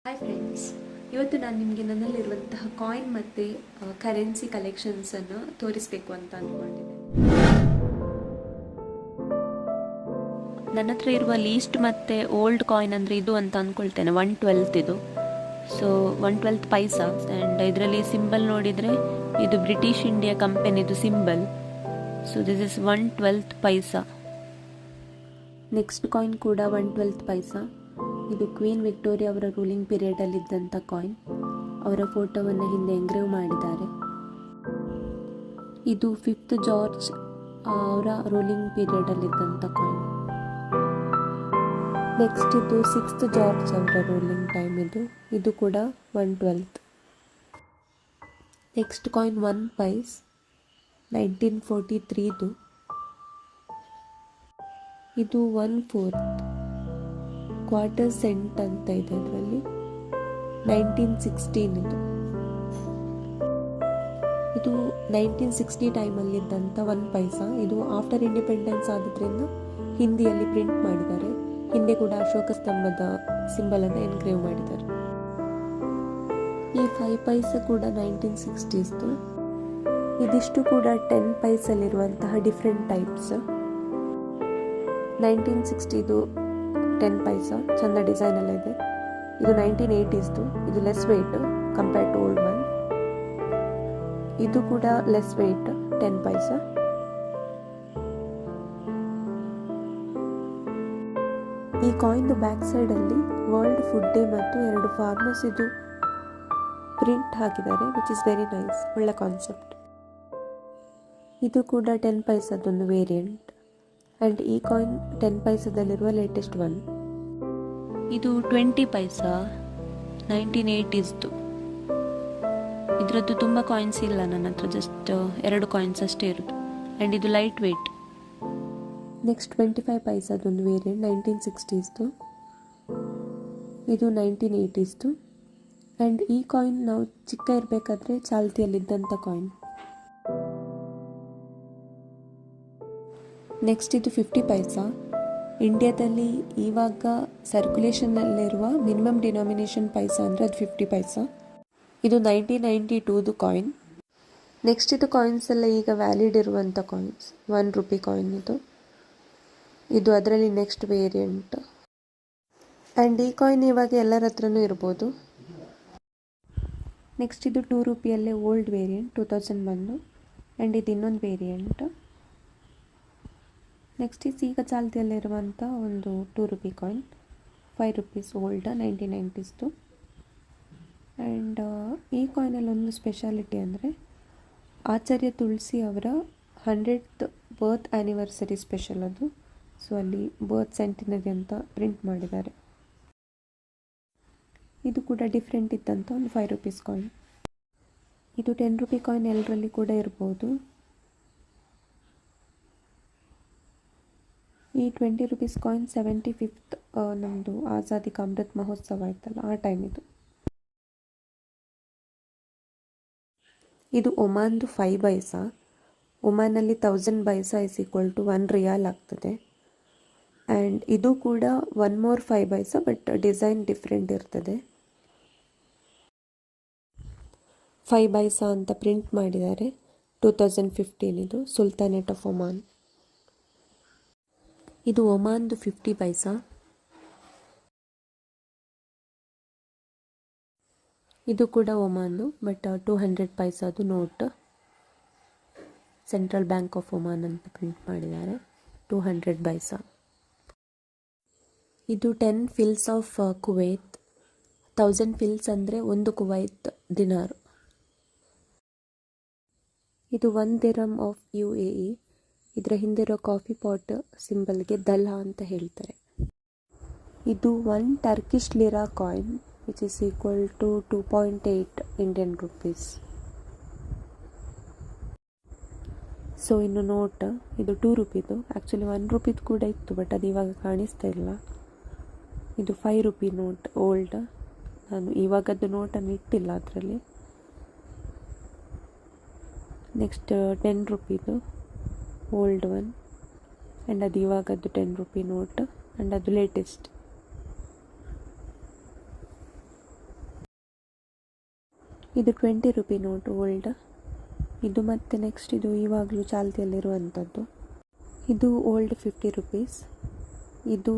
Hi friends, ಇವತ್ತು ನಾನು ನಿಮಗೆ ನನ್ನಲ್ಲಿರುವಂತಹ ಕಾಯಿನ್ ಮತ್ತು ಕರೆನ್ಸಿ ಕಲೆಕ್ಷನ್ಸನ್ನು ತೋರಿಸಬೇಕು ಅಂತ ಅಂದ್ಕೊಂಡಿದ್ದೇನೆ. ನನ್ನ ಹತ್ರ ಇರುವ ಲೀಸ್ಟ್ ಮತ್ತು ಓಲ್ಡ್ ಕಾಯಿನ್ ಅಂದರೆ ಇದು ಅಂತ ಅಂದ್ಕೊಳ್ತೇನೆ. 1/12 ಇದು. So 1/12 paisa. ಆ್ಯಂಡ್ ಇದರಲ್ಲಿ ಸಿಂಬಲ್ ನೋಡಿದರೆ ಇದು ಬ್ರಿಟಿಷ್ ಇಂಡಿಯಾ ಕಂಪೆನಿದು symbol. So this is 1/12 paisa. Next coin ಕೂಡ 1/12 ಪೈಸಾ. ಇದು ಕ್ವೀನ್ ವಿಕ್ಟೋರಿಯಾ ಅವರ ರೂಲಿಂಗ್ ಪೀರಿಯಡಲ್ಲಿದ್ದಂಥ ಕಾಯಿನ್. ಅವರ ಫೋಟೋವನ್ನು ಹಿಂದೆ ಎಂಗ್ರೇವ್ ಮಾಡಿದ್ದಾರೆ. ಇದು 5th ಜಾರ್ಜ್ ಅವರ ರೂಲಿಂಗ್ ಪೀರಿಯಡಲ್ಲಿದ್ದಂಥ ಕಾಯಿನ್. ನೆಕ್ಸ್ಟ್ ಇದು 6th ಜಾರ್ಜ್ ಅವರ ರೂಲಿಂಗ್ ಟೈಮ್ ಇದು ಕೂಡ 1/12. Next coin 1 pies 1943. ಇದು 1/4 ಕ್ವಾರ್ಟರ್ ಸೆಂಟ್ ಅಂತ ಇದೆ. ಇದರಲ್ಲಿ 1916 ಇದು 1960 ಟೈಮಲ್ಲಿದ್ದಂಥ 1 ಪೈಸಾ. ಇದು ಆಫ್ಟರ್ ಇಂಡಿಪೆಂಡೆನ್ಸ್ ಆಗಿದ್ದರಿಂದ ಹಿಂದಿಯಲ್ಲಿ ಪ್ರಿಂಟ್ ಮಾಡಿದ್ದಾರೆ. ಹಿಂದೆ ಕೂಡ ಅಶೋಕ ಸ್ತಂಭದ ಸಿಂಬಲನ್ನು ಎನ್ಗ್ರೇವ್ ಮಾಡಿದ್ದಾರೆ. ಈ 5 ಪೈಸಾ ಕೂಡ 1960s. ಇದಿಷ್ಟು ಕೂಡ 10 ಪೈಸಲ್ಲಿರುವಂತಹ ಡಿಫ್ರೆಂಟ್ ಟೈಪ್ಸ್. 1960 10 ಪೈಸಾ ಚಂದ ಡಿಸೈನ್ ಎಲ್ಲ ಇದೆ. ಇದು 1980s. ಇದು less weight compared to old one. ಇದು ಕೂಡ ಲೆಸ್ ವೆಯ್ಟ್ 10 ಪೈಸಾ. ಈ ಕಾಯಿನ್ ಬ್ಯಾಕ್ ಸೈಡ್ ಅಲ್ಲಿ ವರ್ಲ್ಡ್ ಫುಡ್ ಡೇ ಮತ್ತು 2 ಫಾರ್ಮರ್ಸ್ ಇದು ಪ್ರಿಂಟ್ ಹಾಕಿದ್ದಾರೆ, ವಿಚ್ ಇಸ್ ವೆರಿ ನೈಸ್. ಒಳ್ಳೆ ಕಾನ್ಸೆಪ್ಟ್. ಇದು ಕೂಡ 10 ಪೈಸಾದೊಂದು ವೇರಿಯಂಟ್. ಆ್ಯಂಡ್ ಈ ಕಾಯಿನ್ 10 ಪೈಸಾದಲ್ಲಿರುವ ಲೇಟೆಸ್ಟ್ ಒನ್. ಇದು 20 ಪೈಸಾ 1980s. ಇದರದ್ದು ತುಂಬ ಕಾಯಿನ್ಸ್ ಇಲ್ಲ ನನ್ನ ಹತ್ರ, ಜಸ್ಟ್ 2 ಕಾಯಿನ್ಸ್ ಅಷ್ಟೇ ಇರೋದು. ಆ್ಯಂಡ್ ಇದು ಲೈಟ್ ವೆಯ್ಟ್. ನೆಕ್ಸ್ಟ್ 25 ಪೈಸಾದೊಂದು ವೇರಿಯಂಟ್ 1960s. ಇದು 1980s. ಆ್ಯಂಡ್ ಈ ಕಾಯಿನ್ ನಾವು ಚಿಕ್ಕ ಇರಬೇಕಾದ್ರೆ ಚಾಲ್ತಿಯಲ್ಲಿದ್ದಂಥ ಕಾಯಿನ್. ನೆಕ್ಸ್ಟ್ ಇದು 50 ಪೈಸಾ. ಇಂಡಿಯಾದಲ್ಲಿ ಇವಾಗ ಸರ್ಕ್ಯುಲೇಷನ್ನಲ್ಲಿರುವ ಮಿನಿಮಮ್ ಡಿನಾಮಿನೇಷನ್ ಪೈಸಾ ಅಂದರೆ ಅದು 50 ಪೈಸಾ. ಇದು 1992 ಕಾಯಿನ್. ನೆಕ್ಸ್ಟ್ ಇದು ಕಾಯಿನ್ಸ್ ಎಲ್ಲ ಈಗ ವ್ಯಾಲಿಡ್ ಇರುವಂಥ ಕಾಯಿನ್ಸ್. 1 ರೂಪಿ ಕಾಯಿನ್ ಇದು ಅದರಲ್ಲಿ ನೆಕ್ಸ್ಟ್ ವೇರಿಯಂಟ್. ಆ್ಯಂಡ್ ಈ ಕಾಯಿನ್ ಇವಾಗ ಎಲ್ಲರ ಹತ್ರನೂ ಇರ್ಬೋದು. ನೆಕ್ಸ್ಟ್ ಇದು 2 ರೂಪಿಯಲ್ಲೇ ಓಲ್ಡ್ ವೇರಿಯಂಟ್ 2001. ಆ್ಯಂಡ್ ಇದು ಇನ್ನೊಂದು ವೇರಿಯಂಟ್. ನೆಕ್ಸ್ಟ್ ಈಗ ಚಾಲ್ತಿಯಲ್ಲಿರುವಂಥ ಒಂದು 2 rupee coin 5 rupees old 1990s. And ಈ ಕಾಯಿನಲ್ಲಿ ಒಂದು ಸ್ಪೆಷಾಲಿಟಿ ಅಂದರೆ ಆಚಾರ್ಯ ತುಳಸಿ ಅವರ 100th ಬರ್ತ್ ಆ್ಯನಿವರ್ಸರಿ ಸ್ಪೆಷಲ್ ಅದು. ಸೊ ಅಲ್ಲಿ ಬರ್ತ್ ಸೆಂಟಿನರಿ ಅಂತ ಪ್ರಿಂಟ್ ಮಾಡಿದ್ದಾರೆ. ಇದು ಕೂಡ ಡಿಫ್ರೆಂಟ್ ಇದ್ದಂಥ ಒಂದು 5 ರೂಪೀಸ್ ಕಾಯಿನ್. ಇದು 10 ರೂಪಿ ಕಾಯಿನ್ ಎಲ್ಲರಲ್ಲಿ ಕೂಡ ಇರ್ಬೋದು. ಈ 20 ರೂಪೀಸ್ ಕಾಯಿನ್ 75th ನಮ್ಮದು ಆಜಾದಿ ಕಾ ಅಮೃತ್ ಮಹೋತ್ಸವ ಆಯ್ತಲ್ಲ, ಆ ಟೈಮ್ ಇದು. ಇದು ಒಮಾನ್ದು 5 ಪೈಸಾ. ಒಮಾನಲ್ಲಿ 1000 ಪೈಸಾ ಇಸ್ ಈಕ್ವಲ್ ಟು 1 ರಿಯಾಲ್ ಆಗ್ತದೆ. ಆ್ಯಂಡ್ ಇದು ಕೂಡ 1 more 5 paisa, but design different ಇರ್ತದೆ. 5 ಪೈಸಾ ಅಂತ ಪ್ರಿಂಟ್ ಮಾಡಿದ್ದಾರೆ. 2015 ಇದು ಸುಲ್ತಾನೇಟ್ ಆಫ್ ಒಮಾನ್. ಇದು ಒಮಾನ್ದು 50 ಪೈಸಾ. ಇದು ಕೂಡ ಒಮಾನ್ದು, ಬಟ್ 200 ಪೈಸಾದು note. Central bank of Oman ಅಂತ ಪ್ರಿಂಟ್ ಮಾಡಿದ್ದಾರೆ. 200 ಪೈಸಾ. ಇದು 10 ಫಿಲ್ಸ್ ಆಫ್ ಕುವೈತ್. 1000 ಫಿಲ್ಸ್ ಅಂದರೆ 1 ಕುವೈತ್ ದಿನಾರ್. ಇದು 1 ದಿರಮ್ ಆಫ್ UAE. ಇದರ ಹಿಂದಿರೋ ಕಾಫಿ ಪಾಟ್ ಸಿಂಬಲ್ಗೆ ದಲ್ಹಾ ಅಂತ ಹೇಳ್ತಾರೆ. ಇದು 1 Turkish lira coin which is equal to 2.8 Indian rupees. So ಇನ್ನು ನೋಟ್ ಇದು 2 ರೂಪಿದು. ಆ್ಯಕ್ಚುಲಿ 1 ರೂಪಿದು ಕೂಡ ಇತ್ತು, ಬಟ್ ಅದು ಇವಾಗ ಕಾಣಿಸ್ತಾ ಇಲ್ಲ. ಇದು 5 ರೂಪಿ ನೋಟ್ ಓಲ್ಡ್. ನಾನು ಇವಾಗದ್ದು ನೋಟನ್ನು ಇಟ್ಟಿಲ್ಲ ಅದರಲ್ಲಿ. ನೆಕ್ಸ್ಟ್ 10 ರೂಪಿದು ಓಲ್ಡ್ ಒನ್. ಆ್ಯಂಡ್ ಅದು ಇವಾಗದ್ದು 10 ರೂಪಿ ನೋಟ್. ಆ್ಯಂಡ್ ಅದು ಲೇಟೆಸ್ಟ್. ಇದು 20 ರೂಪಿ ನೋಟ್ ಓಲ್ಡ್. ಇದು ಮತ್ತು ನೆಕ್ಸ್ಟ್ ಇದು ಇವಾಗಲೂ ಚಾಲ್ತಿಯಲ್ಲಿರುವಂಥದ್ದು. ಇದು ಓಲ್ಡ್ 50 ರುಪೀಸ್. ಇದು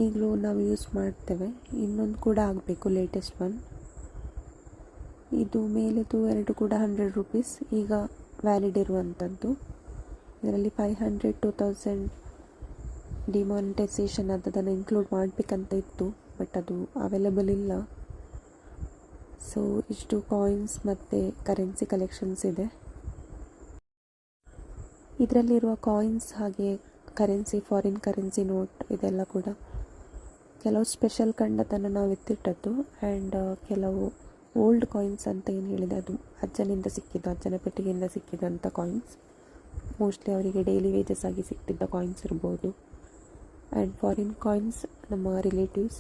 ಈಗಲೂ ನಾವು ಯೂಸ್ ಮಾಡ್ತೇವೆ. ಇನ್ನೊಂದು ಕೂಡ ಆಗಬೇಕು, ಲೇಟೆಸ್ಟ್ ಒನ್. ಇದು ಮೇಲೆದು 2 ಕೂಡ 100 ರುಪೀಸ್, ಈಗ ವ್ಯಾಲಿಡ್ ಇರುವಂಥದ್ದು. ಇದರಲ್ಲಿ 500 2000 ಡಿಮಾನಿಟೈಸೇಷನ್ ಅದನ್ನು ಇನ್ಕ್ಲೂಡ್ ಮಾಡಬೇಕಂತ ಇತ್ತು, ಬಟ್ ಅದು ಅವೈಲೇಬಲ್ ಇಲ್ಲ. ಸೊ ಇಷ್ಟು ಕಾಯಿನ್ಸ್ ಮತ್ತು ಕರೆನ್ಸಿ ಕಲೆಕ್ಷನ್ಸ್ ಇದೆ. ಇದರಲ್ಲಿರುವ ಕಾಯಿನ್ಸ್ ಹಾಗೆ ಕರೆನ್ಸಿ, ಫಾರಿನ್ ಕರೆನ್ಸಿ ನೋಟ್ ಇದೆಲ್ಲ ಕೂಡ ಕೆಲವು ಸ್ಪೆಷಲ್ ಕಂಡದನ್ನು ನಾವು ಎತ್ತಿಟ್ಟದ್ದು. ಆ್ಯಂಡ್ ಕೆಲವು ಓಲ್ಡ್ ಕಾಯಿನ್ಸ್ ಅಂತ ಏನು ಹೇಳಿದೆ ಅದು ಅಜ್ಜನ ಪೆಟ್ಟಿಗೆಯಿಂದ ಸಿಕ್ಕಿದಂಥ ಕಾಯಿನ್ಸ್. ಮೋಸ್ಟ್ಲಿ ಅವರಿಗೆ ಡೈಲಿ ವೇಜಸ್ ಆಗಿ ಸಿಕ್ತಿದ್ದ ಕಾಯಿನ್ಸ್ ಇರ್ಬೋದು. ಆ್ಯಂಡ್ ಫಾರಿನ್ ಕಾಯಿನ್ಸ್ ನಮ್ಮ ರಿಲೇಟಿವ್ಸ್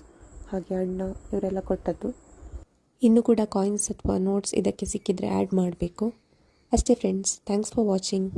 ಹಾಗೆ ಅಣ್ಣ ಇವರೆಲ್ಲ ಕೊಟ್ಟದ್ದು. ಇನ್ನೂ ಕೂಡ ಕಾಯಿನ್ಸ್ ಅಥವಾ ನೋಟ್ಸ್ ಇದಕ್ಕೆ ಸಿಕ್ಕಿದರೆ ಆ್ಯಡ್ ಮಾಡಬೇಕು ಅಷ್ಟೇ ಫ್ರೆಂಡ್ಸ್. Thanks for watching.